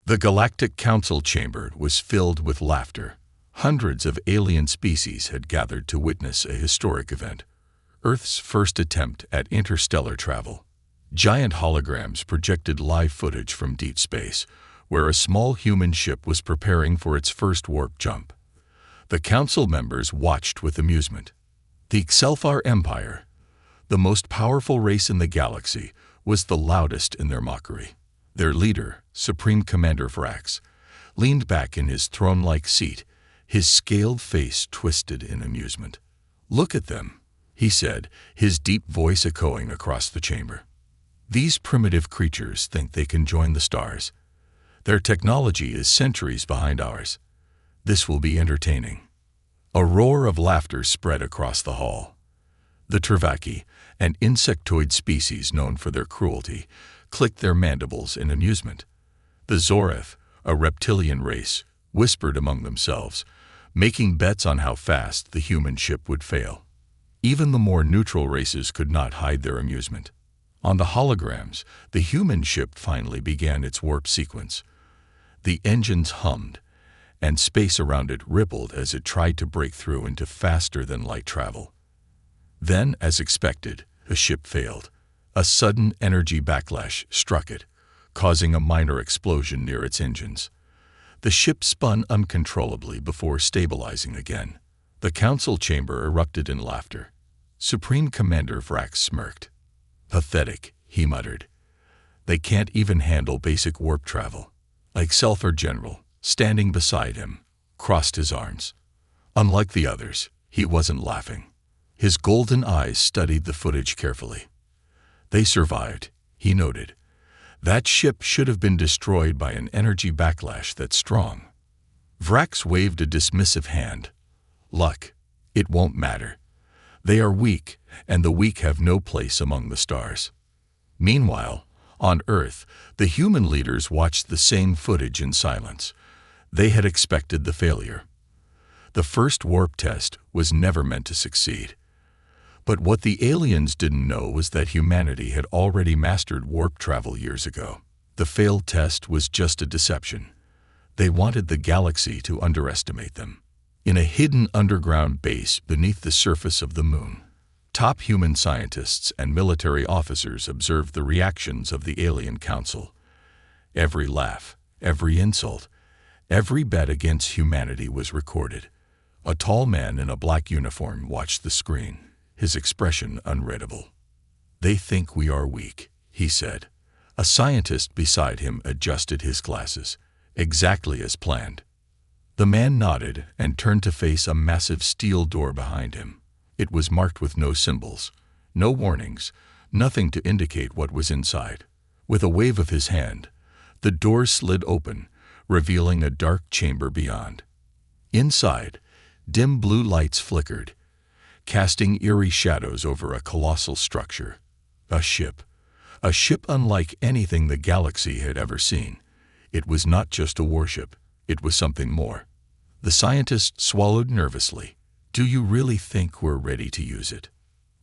The Galactic Council chamber was filled with laughter. Hundreds of alien species had gathered to witness a historic event, Earth's first attempt at interstellar travel. Giant holograms projected live footage from deep space, where a small human ship was preparing for its first warp jump. The council members watched with amusement. The Excelfar Empire, the most powerful race in the galaxy, was the loudest in their mockery. Their leader, Supreme Commander Vrax, leaned back in his throne-like seat, his scaled face twisted in amusement. "Look at them," he said, his deep voice echoing across the chamber. "These primitive creatures think they can join the stars. Their technology is centuries behind ours. This will be entertaining." A roar of laughter spread across the hall. The Trevaki, an insectoid species known for their cruelty, clicked their mandibles in amusement. The Zoreth, a reptilian race, whispered among themselves, making bets on how fast the human ship would fail. Even the more neutral races could not hide their amusement. On the holograms, the human ship finally began its warp sequence. The engines hummed, and space around it rippled as it tried to break through into faster-than-light travel. Then, as expected, the ship failed. A sudden energy backlash struck it, causing a minor explosion near its engines. The ship spun uncontrollably before stabilizing again. The council chamber erupted in laughter. Supreme Commander Vrax smirked. "Pathetic," he muttered. "They can't even handle basic warp travel." Excelfar General, standing beside him, crossed his arms. Unlike the others, he wasn't laughing. His golden eyes studied the footage carefully. "They survived," he noted. "That ship should have been destroyed by an energy backlash that's strong." Vrax waved a dismissive hand. "Luck. It won't matter. They are weak, and the weak have no place among the stars." Meanwhile, on Earth, the human leaders watched the same footage in silence. They had expected the failure. The first warp test was never meant to succeed. But what the aliens didn't know was that humanity had already mastered warp travel years ago. The failed test was just a deception. They wanted the galaxy to underestimate them. In a hidden underground base beneath the surface of the moon, top human scientists and military officers observed the reactions of the alien council. Every laugh, every insult, every bet against humanity was recorded. A tall man in a black uniform watched the screen, his expression unreadable. "They think we are weak," he said. A scientist beside him adjusted his glasses, exactly as planned. The man nodded and turned to face a massive steel door behind him. It was marked with no symbols, no warnings, nothing to indicate what was inside. With a wave of his hand, the door slid open, revealing a dark chamber beyond. Inside, dim blue lights flickered, casting eerie shadows over a colossal structure. A ship unlike anything the galaxy had ever seen. It was not just a warship, it was something more. The scientist swallowed nervously. "Do you really think we're ready to use it?"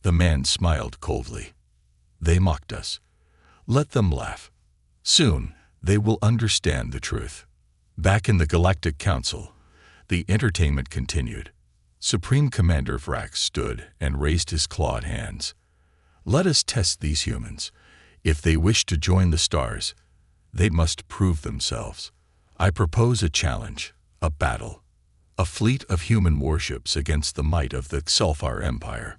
The man smiled coldly. "They mocked us. Let them laugh. Soon, they will understand the truth." Back in the Galactic Council, the entertainment continued. Supreme Commander Vrax stood and raised his clawed hands. "Let us test these humans. If they wish to join the stars, they must prove themselves. I propose a challenge, a battle, a fleet of human warships against the might of the Excelfar Empire."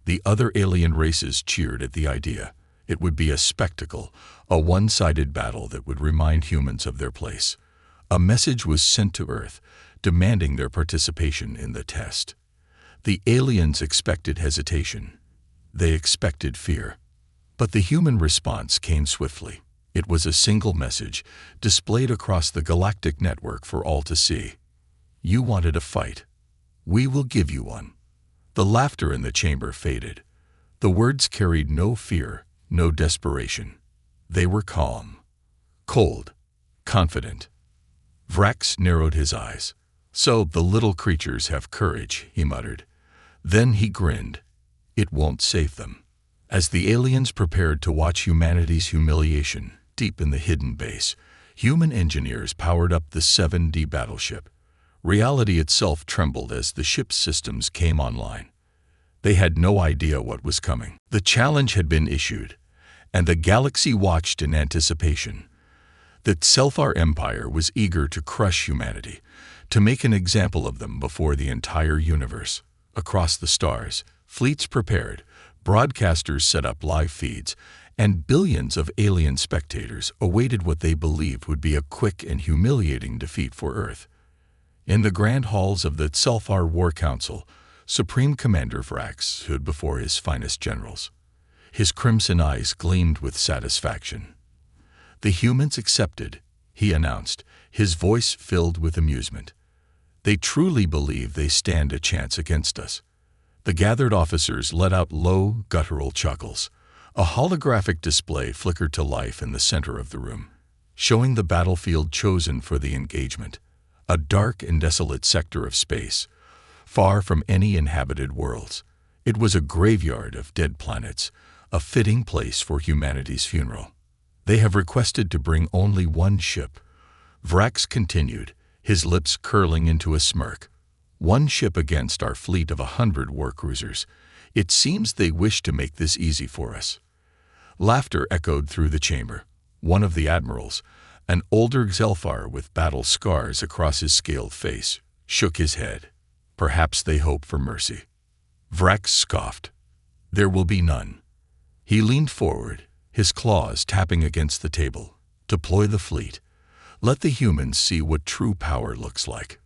The other alien races cheered at the idea. It would be a spectacle, a one-sided battle that would remind humans of their place. A message was sent to Earth, demanding their participation in the test. The aliens expected hesitation. They expected fear. But the human response came swiftly. It was a single message, displayed across the galactic network for all to see. "You wanted a fight. We will give you one." The laughter in the chamber faded. The words carried no fear, no desperation. They were calm, cold, confident. Vrax narrowed his eyes. "So the little creatures have courage," he muttered. Then he grinned. "It won't save them." As the aliens prepared to watch humanity's humiliation deep in the hidden base, Human engineers powered up the 7D battleship. Reality itself trembled as the ship's systems came online. They had no idea what was coming. The challenge had been issued, and the galaxy watched in anticipation. The Selfar Empire was eager to crush humanity, to make an example of them before the entire universe. Across the stars, fleets prepared, broadcasters set up live feeds, and billions of alien spectators awaited what they believed would be a quick and humiliating defeat for Earth. In the grand halls of the Selfar War Council, Supreme Commander Vrax stood before his finest generals. His crimson eyes gleamed with satisfaction. "The humans accepted," he announced, his voice filled with amusement. "They truly believe they stand a chance against us." The gathered officers let out low, guttural chuckles. A holographic display flickered to life in the center of the room, showing the battlefield chosen for the engagement, a dark and desolate sector of space, far from any inhabited worlds. It was a graveyard of dead planets, a fitting place for humanity's funeral. "They have requested to bring only one ship," Vrax continued, his lips curling into a smirk. "One ship against our fleet of 100 warcruisers. It seems they wish to make this easy for us." Laughter echoed through the chamber. One of the admirals, an older Zelfar with battle scars across his scaled face, shook his head. "Perhaps they hope for mercy." Vrax scoffed. "There will be none." He leaned forward, his claws tapping against the table. "Deploy the fleet. Let the humans see what true power looks like."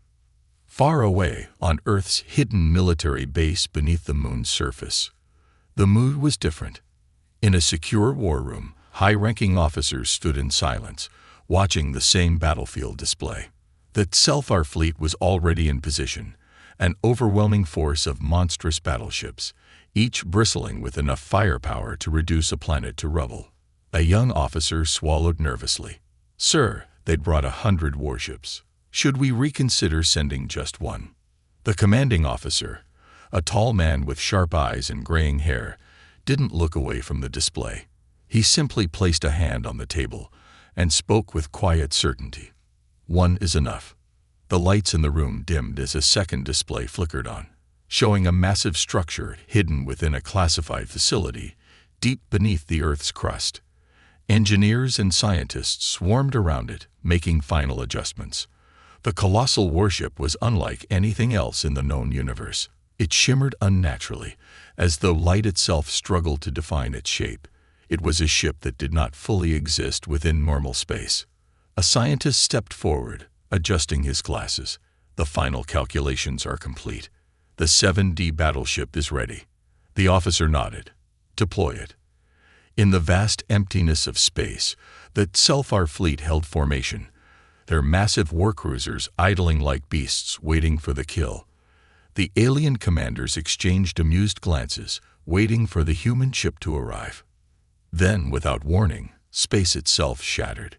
Far away, on Earth's hidden military base beneath the moon's surface, the mood was different. In a secure war room, high-ranking officers stood in silence, watching the same battlefield display. The Selfar fleet was already in position, an overwhelming force of monstrous battleships, each bristling with enough firepower to reduce a planet to rubble. A young officer swallowed nervously. "Sir, they'd brought 100 warships. Should we reconsider sending just one?" The commanding officer, a tall man with sharp eyes and graying hair, didn't look away from the display. He simply placed a hand on the table and spoke with quiet certainty. "One is enough." The lights in the room dimmed as a second display flickered on, showing a massive structure hidden within a classified facility deep beneath the Earth's crust. Engineers and scientists swarmed around it, making final adjustments. The colossal warship was unlike anything else in the known universe. It shimmered unnaturally, as though light itself struggled to define its shape. It was a ship that did not fully exist within normal space. A scientist stepped forward, adjusting his glasses. "The final calculations are complete. The 7D battleship is ready." The officer nodded. "Deploy it." In the vast emptiness of space, the Selfar fleet held formation, their massive warcruisers idling like beasts waiting for the kill. The alien commanders exchanged amused glances, waiting for the human ship to arrive. Then, without warning, space itself shattered.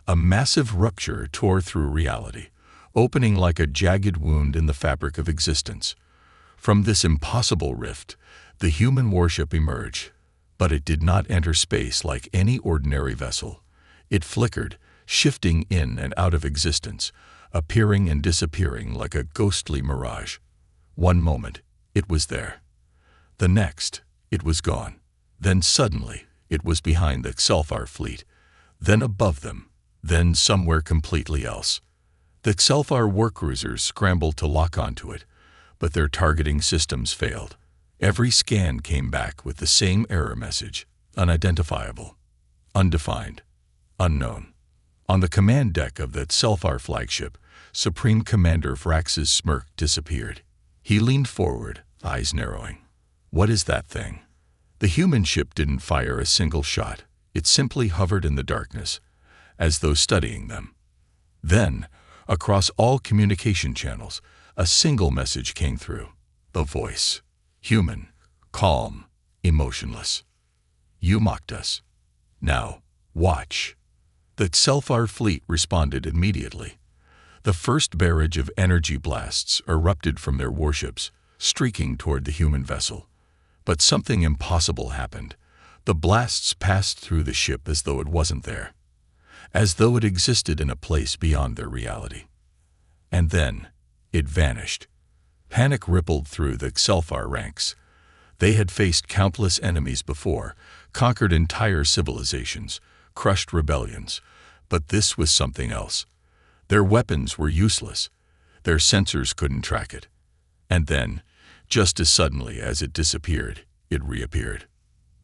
A massive rupture tore through reality, opening like a jagged wound in the fabric of existence. From this impossible rift, the human warship emerged, but it did not enter space like any ordinary vessel. It flickered, shifting in and out of existence, appearing and disappearing like a ghostly mirage. One moment, it was there. The next, it was gone. Then suddenly, it was behind the Selfar fleet, then above them, then somewhere completely else. The Selfar warcruisers scrambled to lock onto it, but their targeting systems failed. Every scan came back with the same error message: unidentifiable, undefined, unknown. On the command deck of the Selfar flagship, Supreme Commander Vrax's smirk disappeared. He leaned forward, eyes narrowing. "What is that thing?" The human ship didn't fire a single shot. It simply hovered in the darkness, as though studying them. Then, across all communication channels, a single message came through. The voice. Human, calm, emotionless. "You mocked us. Now, watch." The Selfar fleet responded immediately. The first barrage of energy blasts erupted from their warships, streaking toward the human vessel. But something impossible happened. The blasts passed through the ship as though it wasn't there. as though it existed in a place beyond their reality. And then, it vanished. Panic rippled through the Xelfar ranks. They had faced countless enemies before, conquered entire civilizations, crushed rebellions, but this was something else. Their weapons were useless. Their sensors couldn't track it. And then, just as suddenly as it disappeared, it reappeared.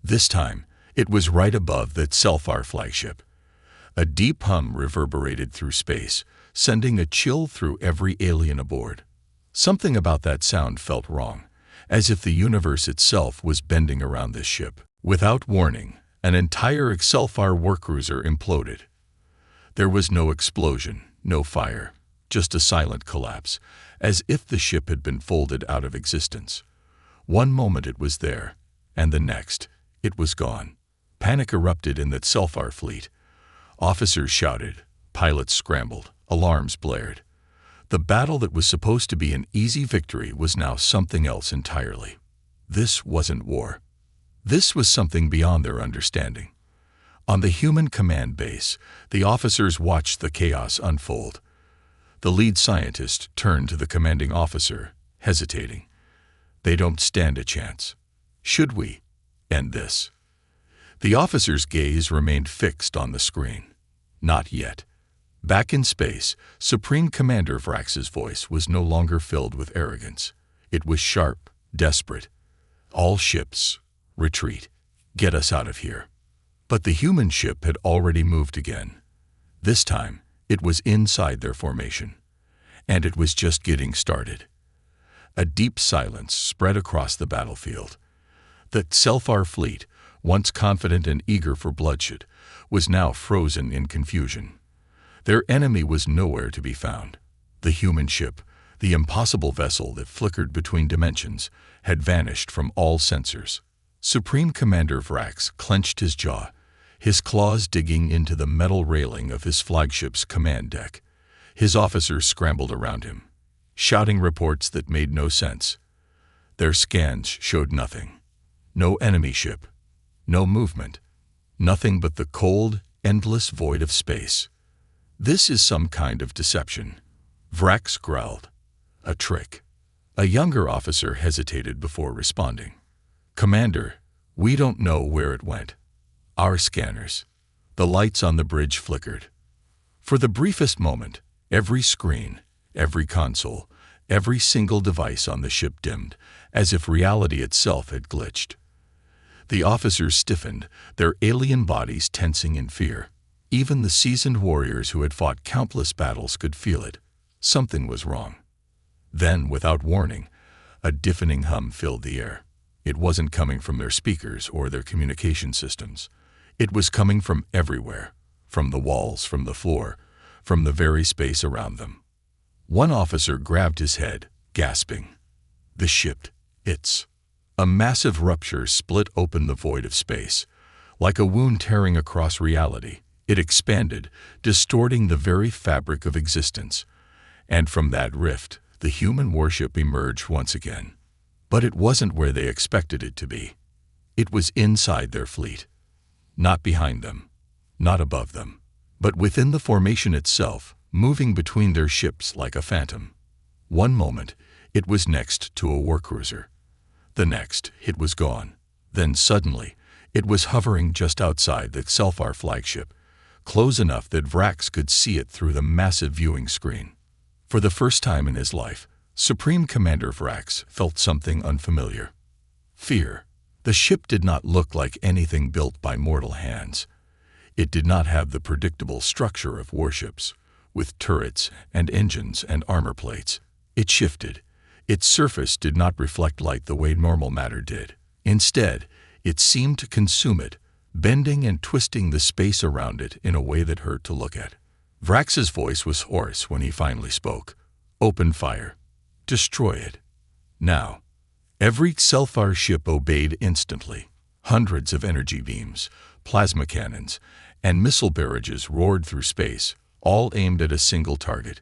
This time, it was right above the Xelfar flagship. A deep hum reverberated through space, sending a chill through every alien aboard. Something about that sound felt wrong, as if the universe itself was bending around this ship. Without warning, an entire Xelfar warcruiser imploded. There was no explosion, no fire, just a silent collapse, as if the ship had been folded out of existence. One moment it was there, and the next, it was gone. Panic erupted in the Xelfar fleet. Officers shouted, pilots scrambled, alarms blared. The battle that was supposed to be an easy victory was now something else entirely. This wasn't war. This was something beyond their understanding. On the human command base, the officers watched the chaos unfold. The lead scientist turned to the commanding officer, hesitating. They don't stand a chance. Should we end this? The officer's gaze remained fixed on the screen. Not yet. Back in space, Supreme Commander Vrax's voice was no longer filled with arrogance. It was sharp, desperate. All ships, retreat. Get us out of here. But the human ship had already moved again. This time, it was inside their formation. And it was just getting started. A deep silence spread across the battlefield. The Xelfar fleet, once confident and eager for bloodshed, was now frozen in confusion. Their enemy was nowhere to be found. The human ship, the impossible vessel that flickered between dimensions, had vanished from all sensors. Supreme Commander Vrax clenched his jaw, his claws digging into the metal railing of his flagship's command deck. His officers scrambled around him, shouting reports that made no sense. Their scans showed nothing. No enemy ship. No movement. Nothing but the cold, endless void of space. This is some kind of deception. Vrax growled. A trick. A younger officer hesitated before responding. Commander, we don't know where it went. Our scanners. The lights on the bridge flickered. For the briefest moment, every screen, every console, every single device on the ship dimmed, as if reality itself had glitched. The officers stiffened, their alien bodies tensing in fear. Even the seasoned warriors who had fought countless battles could feel it. Something was wrong. Then, without warning, a deafening hum filled the air. It wasn't coming from their speakers or their communication systems. It was coming from everywhere, from the walls, from the floor, from the very space around them. One officer grabbed his head, gasping. The ship, it's... A massive rupture split open the void of space. Like a wound tearing across reality, it expanded, distorting the very fabric of existence. And from that rift, the human warship emerged once again. But it wasn't where they expected it to be. It was inside their fleet. Not behind them, not above them, but within the formation itself, moving between their ships like a phantom. One moment, it was next to a warcruiser. The next, it was gone. Then suddenly, it was hovering just outside the Xelfar flagship, close enough that Vrax could see it through the massive viewing screen. For the first time in his life, Supreme Commander Vrax felt something unfamiliar. Fear. The ship did not look like anything built by mortal hands. It did not have the predictable structure of warships, with turrets and engines and armor plates. It shifted. Its surface did not reflect light the way normal matter did. Instead, it seemed to consume it, bending and twisting the space around it in a way that hurt to look at. Vrax's voice was hoarse when he finally spoke. Open fire. Destroy it. Now. Every Xelfar ship obeyed instantly. Hundreds of energy beams, plasma cannons, and missile barrages roared through space, all aimed at a single target.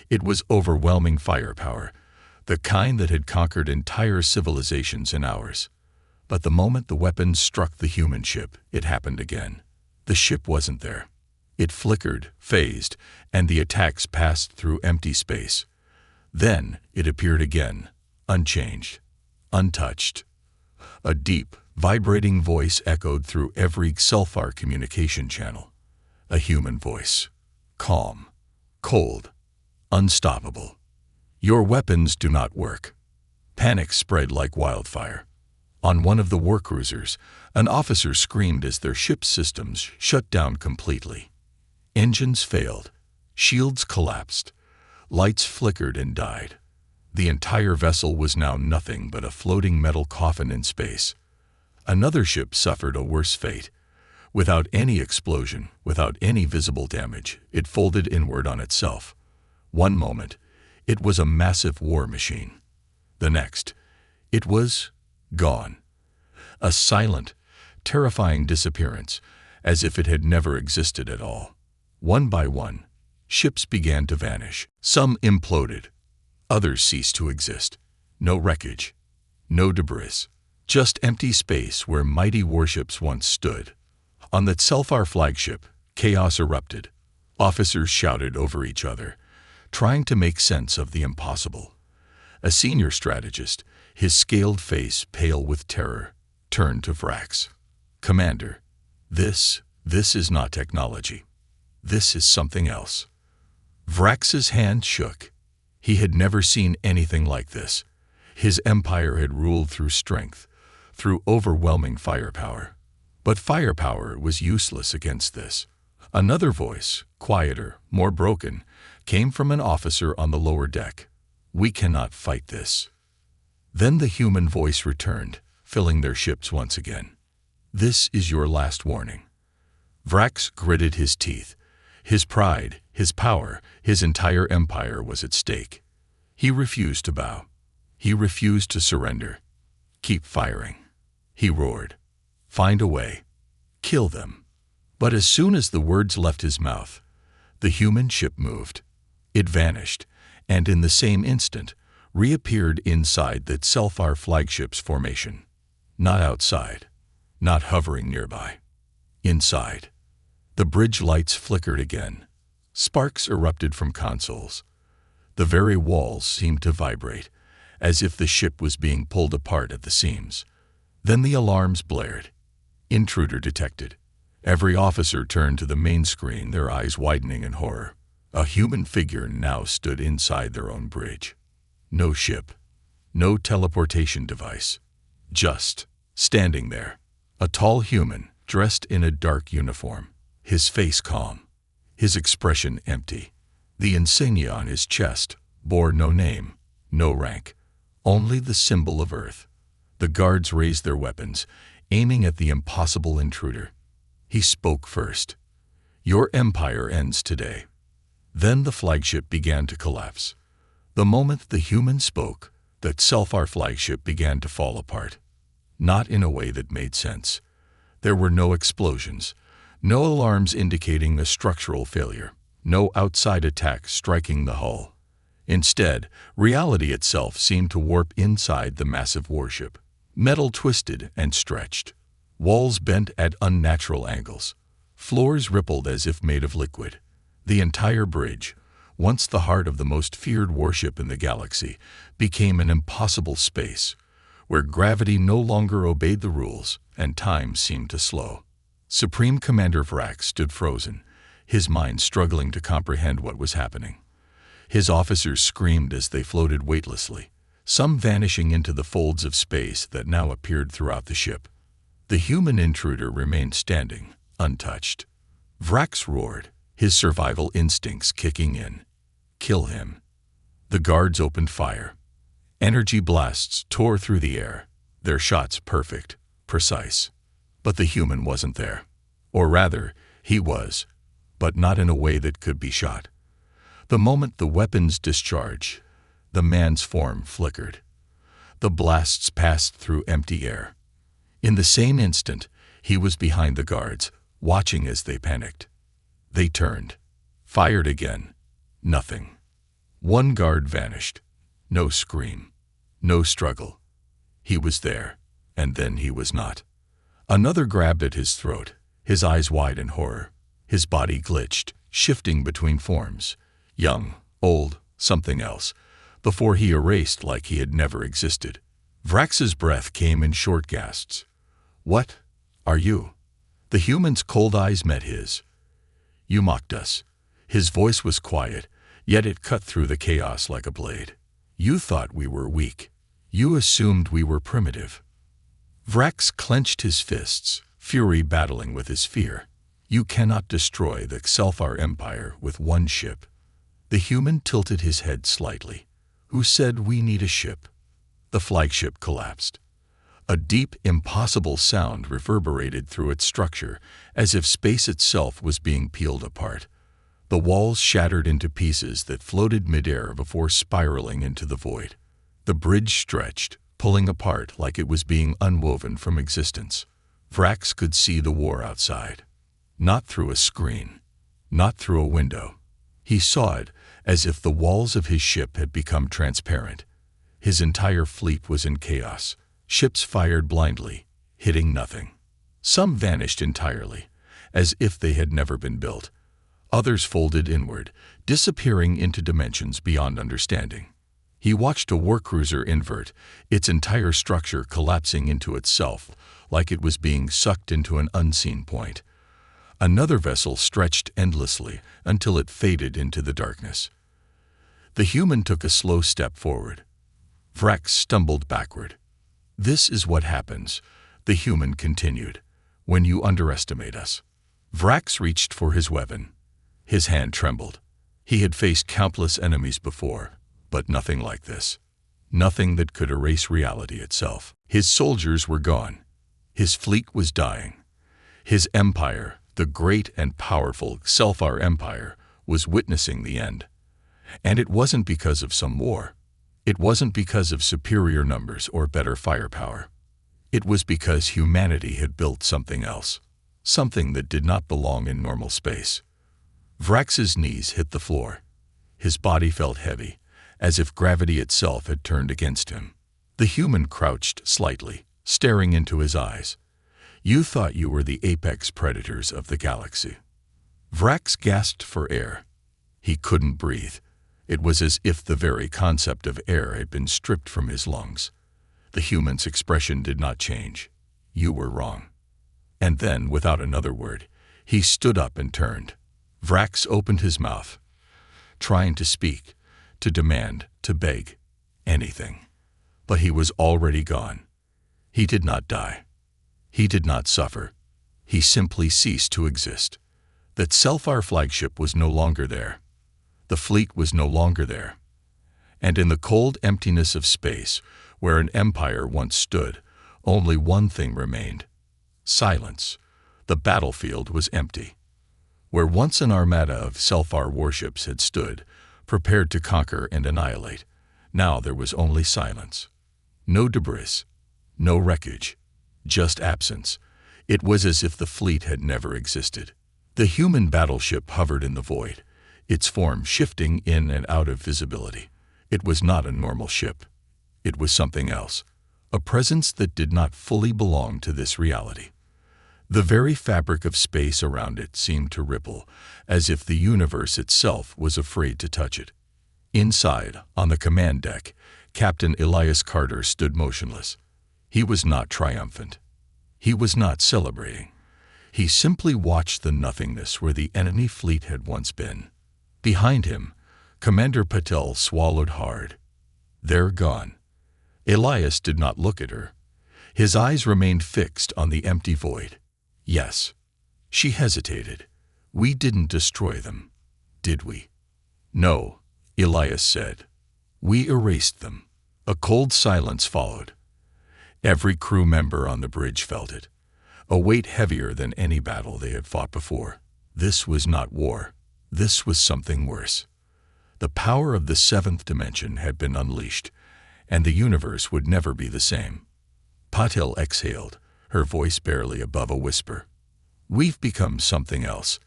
It was overwhelming firepower, the kind that had conquered entire civilizations in hours. But the moment the weapons struck the human ship, it happened again. The ship wasn't there. It flickered, phased, and the attacks passed through empty space. Then it appeared again, unchanged, untouched. A deep, vibrating voice echoed through every Sulfar communication channel. A human voice. Calm, cold, unstoppable. Your weapons do not work. Panic spread like wildfire. On one of the war cruisers, an officer screamed as their ship's systems shut down completely. Engines failed. Shields collapsed. Lights flickered and died. The entire vessel was now nothing but a floating metal coffin in space. Another ship suffered a worse fate. Without any explosion, without any visible damage, it folded inward on itself. One moment, it was a massive war machine. The next, it was gone. A silent, terrifying disappearance, as if it had never existed at all. One by one, ships began to vanish. Some imploded. Others ceased to exist. No wreckage. No debris. Just empty space where mighty warships once stood. On the Sulfar flagship, chaos erupted. Officers shouted over each other, trying to make sense of the impossible. A senior strategist, his scaled face pale with terror, turned to Vrax. "Commander, this is not technology. This is something else." Vrax's hand shook. He had never seen anything like this. His empire had ruled through strength, through overwhelming firepower. But firepower was useless against this. Another voice, quieter, more broken, came from an officer on the lower deck. "We cannot fight this." Then the human voice returned, filling their ships once again. "This is your last warning." Vrax gritted his teeth. His pride, his power, his entire empire was at stake. He refused to bow. He refused to surrender. "Keep firing," he roared. "Find a way. Kill them." But as soon as the words left his mouth, the human ship moved. It vanished, and in the same instant, reappeared inside the Sulfar flagship's formation. Not outside, not hovering nearby. Inside. The bridge lights flickered again. Sparks erupted from consoles. The very walls seemed to vibrate, as if the ship was being pulled apart at the seams. Then the alarms blared. Intruder detected. Every officer turned to the main screen, their eyes widening in horror. A human figure now stood inside their own bridge. No ship. No teleportation device. Just standing there. A tall human, dressed in a dark uniform. His face calm. His expression empty. The insignia on his chest bore no name, no rank. Only the symbol of Earth. The guards raised their weapons, aiming at the impossible intruder. He spoke first. "Your empire ends today." Then the flagship began to collapse. The moment the human spoke, the Sulfar flagship began to fall apart. Not in a way that made sense. There were no explosions, no alarms indicating a structural failure, no outside attack striking the hull. Instead, reality itself seemed to warp inside the massive warship. Metal twisted and stretched. Walls bent at unnatural angles. Floors rippled as if made of liquid. The entire bridge, once the heart of the most feared warship in the galaxy, became an impossible space, where gravity no longer obeyed the rules and time seemed to slow. Supreme Commander Vrax stood frozen, his mind struggling to comprehend what was happening. His officers screamed as they floated weightlessly, some vanishing into the folds of space that now appeared throughout the ship. The human intruder remained standing, untouched. Vrax roared, his survival instincts kicking in. "Kill him." The guards opened fire. Energy blasts tore through the air, their shots perfect, precise. But the human wasn't there. Or rather, he was, but not in a way that could be shot. The moment the weapons discharged, the man's form flickered. The blasts passed through empty air. In the same instant, he was behind the guards, watching as they panicked. They turned, fired again. Nothing. One guard vanished. No scream. No struggle. He was there, and then he was not. Another grabbed at his throat, his eyes wide in horror. His body glitched, shifting between forms, young, old, something else, before he erased like he had never existed. Vrax's breath came in short gasps. "What are you?" The human's cold eyes met his. "You mocked us." His voice was quiet, yet it cut through the chaos like a blade. "You thought we were weak. You assumed we were primitive." Vrax clenched his fists, fury battling with his fear. "You cannot destroy the Xelfar Empire with one ship." The human tilted his head slightly. "Who said we need a ship?" The flagship collapsed. A deep, impossible sound reverberated through its structure, as if space itself was being peeled apart. The walls shattered into pieces that floated midair before spiraling into the void. The bridge stretched, pulling apart like it was being unwoven from existence. Vrax could see the war outside. Not through a screen, not through a window. He saw it as if the walls of his ship had become transparent. His entire fleet was in chaos. Ships fired blindly, hitting nothing. Some vanished entirely, as if they had never been built. Others folded inward, disappearing into dimensions beyond understanding. He watched a warcruiser invert, its entire structure collapsing into itself, like it was being sucked into an unseen point. Another vessel stretched endlessly until it faded into the darkness. The human took a slow step forward. Vrax stumbled backward. "This is what happens," the human continued, "when you underestimate us." Vrax reached for his weapon. His hand trembled. He had faced countless enemies before, but nothing like this. Nothing that could erase reality itself. His soldiers were gone. His fleet was dying. His empire, the great and powerful Xelfar Empire, was witnessing the end. And it wasn't because of some war. It wasn't because of superior numbers or better firepower. It was because humanity had built something else, something that did not belong in normal space. Vrax's knees hit the floor. His body felt heavy, as if gravity itself had turned against him. The human crouched slightly, staring into his eyes. "You thought you were the apex predators of the galaxy." Vrax gasped for air. He couldn't breathe. It was as if the very concept of air had been stripped from his lungs. The human's expression did not change. "You were wrong." And then, without another word, he stood up and turned. Vrax opened his mouth, trying to speak, to demand, to beg, anything. But he was already gone. He did not die. He did not suffer. He simply ceased to exist. That Xelfar flagship was no longer there. The fleet was no longer there. And in the cold emptiness of space, where an empire once stood, only one thing remained: silence. The battlefield was empty. Where once an armada of Xelfar warships had stood, prepared to conquer and annihilate, now there was only silence. No debris, no wreckage, just absence. It was as if the fleet had never existed. The human battleship hovered in the void, its form shifting in and out of visibility. It was not a normal ship. It was something else, a presence that did not fully belong to this reality. The very fabric of space around it seemed to ripple, as if the universe itself was afraid to touch it. Inside, on the command deck, Captain Elias Carter stood motionless. He was not triumphant. He was not celebrating. He simply watched the nothingness where the enemy fleet had once been. Behind him, Commander Patel swallowed hard. "They're gone." Elias did not look at her. His eyes remained fixed on the empty void. "Yes." She hesitated. "We didn't destroy them, did we?" "No," Elias said. "We erased them." A cold silence followed. Every crew member on the bridge felt it, a weight heavier than any battle they had fought before. This was not war. This was something worse. The power of the seventh dimension had been unleashed, and the universe would never be the same. Patel exhaled, her voice barely above a whisper. "We've become something else."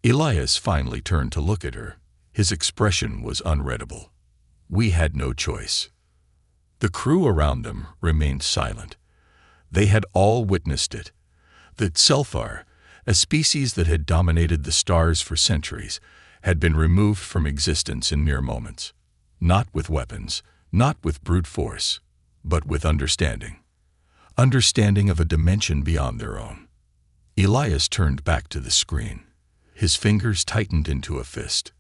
Elias finally turned to look at her. His expression was unreadable. "We had no choice." The crew around them remained silent. They had all witnessed it. That Xelfar, A species that had dominated the stars for centuries had been removed from existence in mere moments. Not with weapons, not with brute force, but with understanding. Understanding of a dimension beyond their own. Elias turned back to the screen. His fingers tightened into a fist.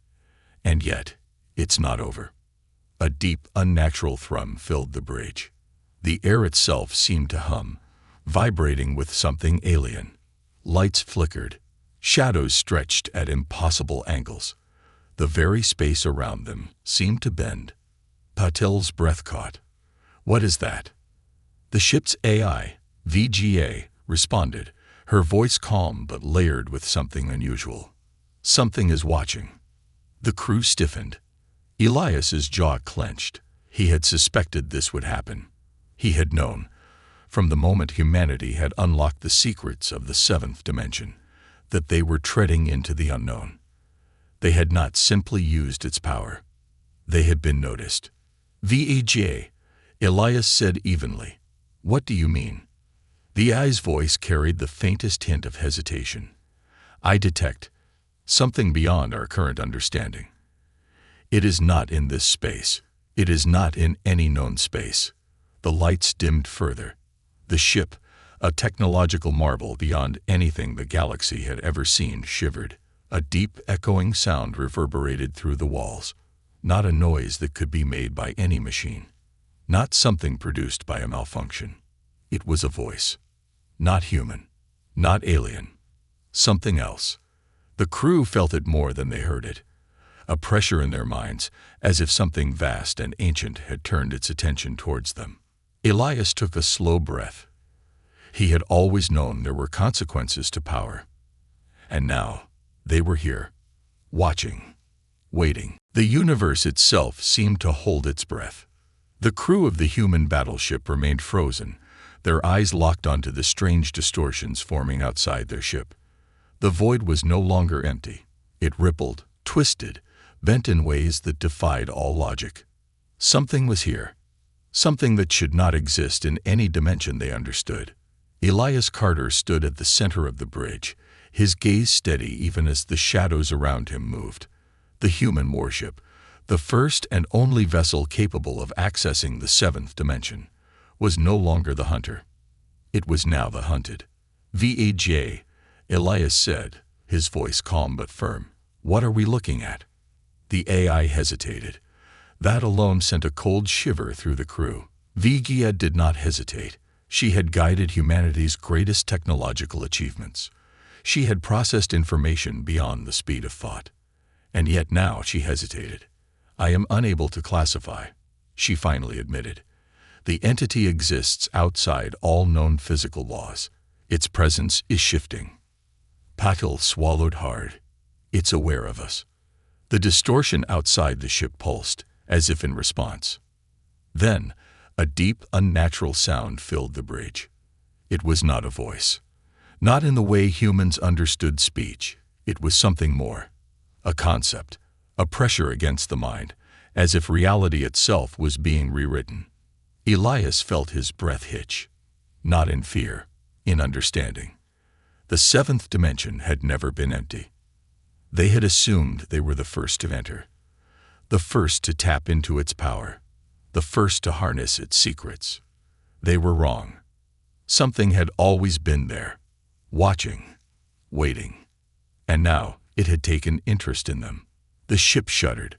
And yet, it's not over. A deep, unnatural thrum filled the bridge. The air itself seemed to hum, vibrating with something alien. Lights flickered. Shadows stretched at impossible angles. The very space around them seemed to bend. Patel's breath caught. "What is that?" The ship's AI, VGA, responded, her voice calm but layered with something unusual. "Something is watching." The crew stiffened. Elias's jaw clenched. He had suspected this would happen. He had known, from the moment humanity had unlocked the secrets of the seventh dimension, that they were treading into the unknown. They had not simply used its power. They had been noticed. "VGA," Elias said evenly. "What do you mean?" The AI's voice carried the faintest hint of hesitation. "I detect something beyond our current understanding. It is not in this space. It is not in any known space." The lights dimmed further. The ship, a technological marvel beyond anything the galaxy had ever seen, shivered. A deep, echoing sound reverberated through the walls. Not a noise that could be made by any machine. Not something produced by a malfunction. It was a voice. Not human. Not alien. Something else. The crew felt it more than they heard it. A pressure in their minds, as if something vast and ancient had turned its attention towards them. Elias took a slow breath. He had always known there were consequences to power. And now, they were here, watching, waiting. The universe itself seemed to hold its breath. The crew of the human battleship remained frozen, their eyes locked onto the strange distortions forming outside their ship. The void was no longer empty. It rippled, twisted, bent in ways that defied all logic. Something was here. Something that should not exist in any dimension they understood. Elias Carter stood at the center of the bridge, his gaze steady even as the shadows around him moved. The human warship, the first and only vessel capable of accessing the seventh dimension, was no longer the hunter. It was now the hunted. "VAJ," Elias said, his voice calm but firm. "What are we looking at?" The AI hesitated. That alone sent a cold shiver through the crew. Vigia did not hesitate. She had guided humanity's greatest technological achievements. She had processed information beyond the speed of thought. And yet now she hesitated. "I am unable to classify," she finally admitted. "The entity exists outside all known physical laws. Its presence is shifting." Patel swallowed hard. "It's aware of us." The distortion outside the ship pulsed, as if in response. Then, a deep, unnatural sound filled the bridge. It was not a voice. Not in the way humans understood speech. It was something more. A concept, a pressure against the mind, as if reality itself was being rewritten. Elias felt his breath hitch. Not in fear, in understanding. The seventh dimension had never been empty. They had assumed they were the first to enter. The first to tap into its power. The first to harness its secrets. They were wrong. Something had always been there, watching, waiting. And now it had taken interest in them. The ship shuddered.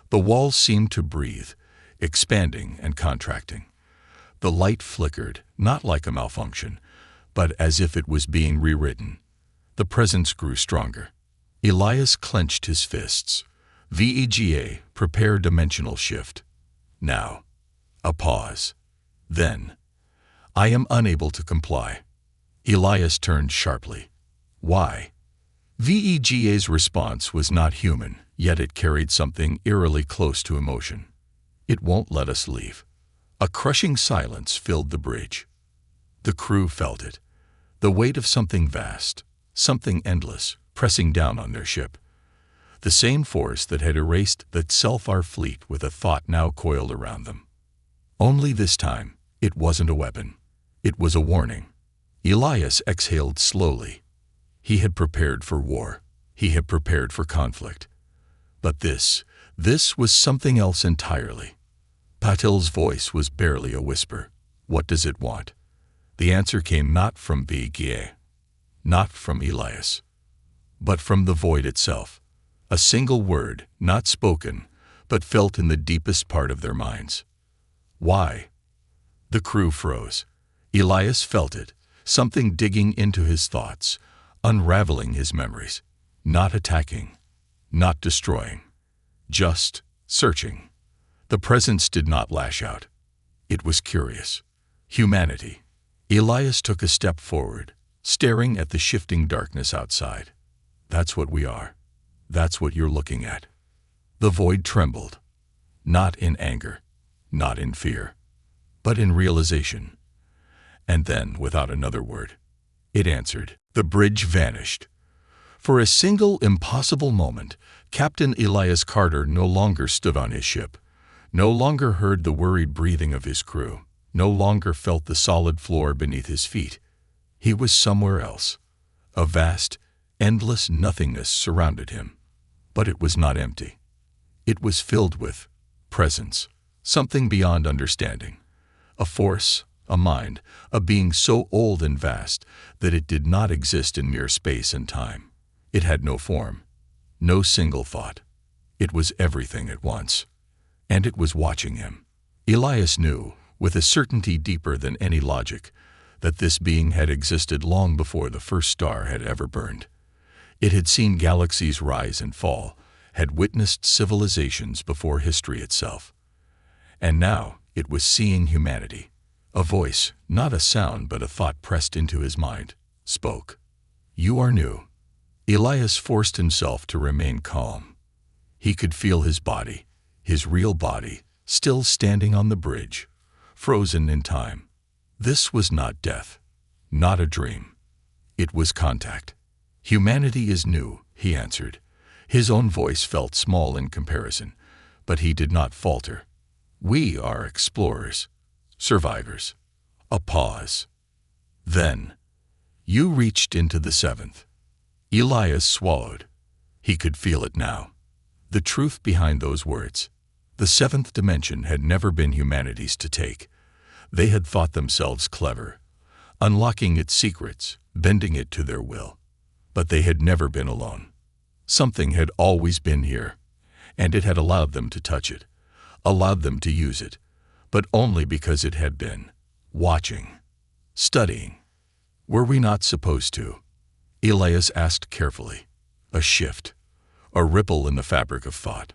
The walls seemed to breathe, expanding and contracting. The light flickered, not like a malfunction, but as if it was being rewritten. The presence grew stronger. Elias clenched his fists. "VEGA, prepare dimensional shift." Now. A pause. Then. "I am unable to comply." Elias turned sharply. "Why?" VEGA's response was not human, yet it carried something eerily close to emotion. "It won't let us leave." A crushing silence filled the bridge. The crew felt it. The weight of something vast, something endless, pressing down on their ship. The same force that had erased the Selfar fleet with a thought now coiled around them. Only this time, it wasn't a weapon. It was a warning. Elias exhaled slowly. He had prepared for war. He had prepared for conflict. But this was something else entirely. Patil's voice was barely a whisper. What does it want? The answer came not from Vigier, not from Elias, but from the void itself. A single word, not spoken, but felt in the deepest part of their minds. Why? The crew froze. Elias felt it, something digging into his thoughts, unraveling his memories, not attacking, not destroying, just searching. The presence did not lash out. It was curious. Humanity. Elias took a step forward, staring at the shifting darkness outside. That's what we are. That's what you're looking at. The void trembled, not in anger, not in fear, but in realization. And then, without another word, it answered. The bridge vanished. For a single impossible moment, Captain Elias Carter no longer stood on his ship, no longer heard the worried breathing of his crew, no longer felt the solid floor beneath his feet. He was somewhere else. A vast, endless nothingness surrounded him. But it was not empty. It was filled with presence, something beyond understanding. A force, a mind, a being so old and vast that it did not exist in mere space and time. It had no form, no single thought. It was everything at once. And it was watching him. Elias knew, with a certainty deeper than any logic, that this being had existed long before the first star had ever burned. It had seen galaxies rise and fall, had witnessed civilizations before history itself. And now it was seeing humanity. A voice, not a sound but a thought pressed into his mind, spoke. You are new. Elias forced himself to remain calm. He could feel his body, his real body, still standing on the bridge, frozen in time. This was not death, not a dream. It was contact. Humanity is new, he answered. His own voice felt small in comparison, but he did not falter. We are explorers, survivors. A pause. Then, you reached into the seventh. Elias swallowed. He could feel it now. The truth behind those words. The seventh dimension had never been humanity's to take. They had thought themselves clever, unlocking its secrets, bending it to their will. But they had never been alone. Something had always been here, and it had allowed them to touch it, allowed them to use it, but only because it had been watching, studying. Were we not supposed to? Elias asked carefully. A shift, a ripple in the fabric of thought.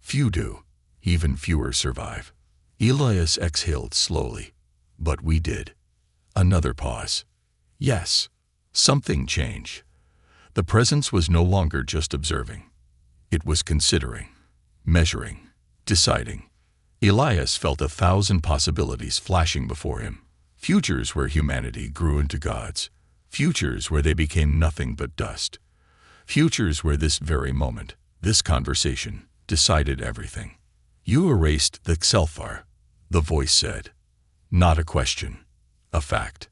Few do, even fewer survive. Elias exhaled slowly. But we did. Another pause. Yes, something changed. The presence was no longer just observing. It was considering, measuring, deciding. Elias felt 1,000 possibilities flashing before him. Futures where humanity grew into gods. Futures where they became nothing but dust. Futures where this very moment, this conversation, decided everything. You erased the Xelfar, the voice said. Not a question, a fact.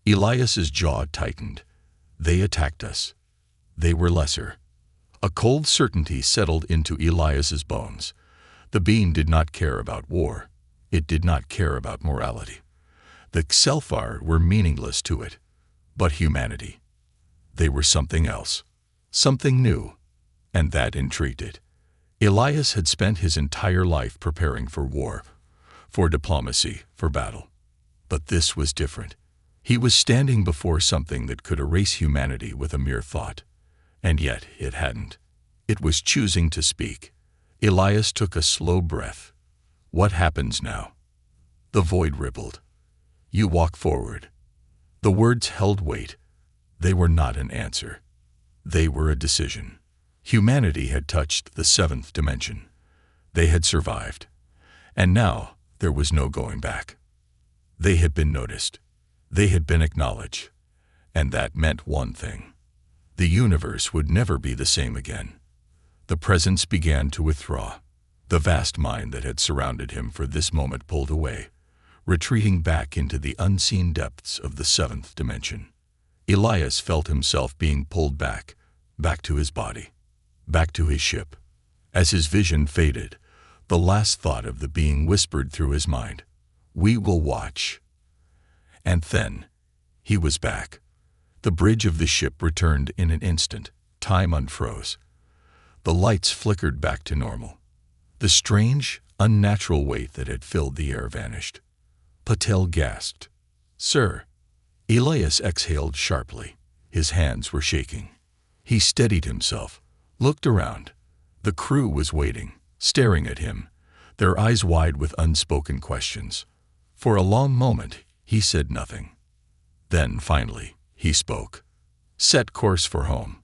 Elias's jaw tightened. They attacked us. They were lesser. A cold certainty settled into Elias's bones. The being did not care about war. It did not care about morality. The Xelfar were meaningless to it. But humanity. They were something else. Something new. And that intrigued it. Elias had spent his entire life preparing for war, for diplomacy, for battle. But this was different. He was standing before something that could erase humanity with a mere thought. And yet it hadn't. It was choosing to speak. Elias took a slow breath. What happens now? The void rippled. You walk forward. The words held weight. They were not an answer. They were a decision. Humanity had touched the seventh dimension. They had survived. And now there was no going back. They had been noticed. They had been acknowledged. And that meant one thing. The universe would never be the same again. The presence began to withdraw. The vast mind that had surrounded him for this moment pulled away, retreating back into the unseen depths of the seventh dimension. Elias felt himself being pulled back to his body, back to his ship. As his vision faded, the last thought of the being whispered through his mind, "We will watch." And then, he was back. The bridge of the ship returned in an instant. Time unfroze. The lights flickered back to normal. The strange, unnatural weight that had filled the air vanished. Patel gasped. "Sir." Elias exhaled sharply. His hands were shaking. He steadied himself, looked around. The crew was waiting, staring at him, their eyes wide with unspoken questions. For a long moment, he said nothing. Then, finally, he spoke. "Set course for home."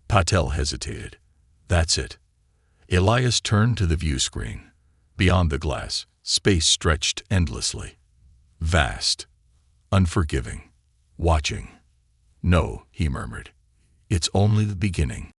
Patel hesitated. "That's it." Elias turned to the view screen. Beyond the glass, space stretched endlessly. Vast, unforgiving, watching. "No," he murmured. "It's only the beginning."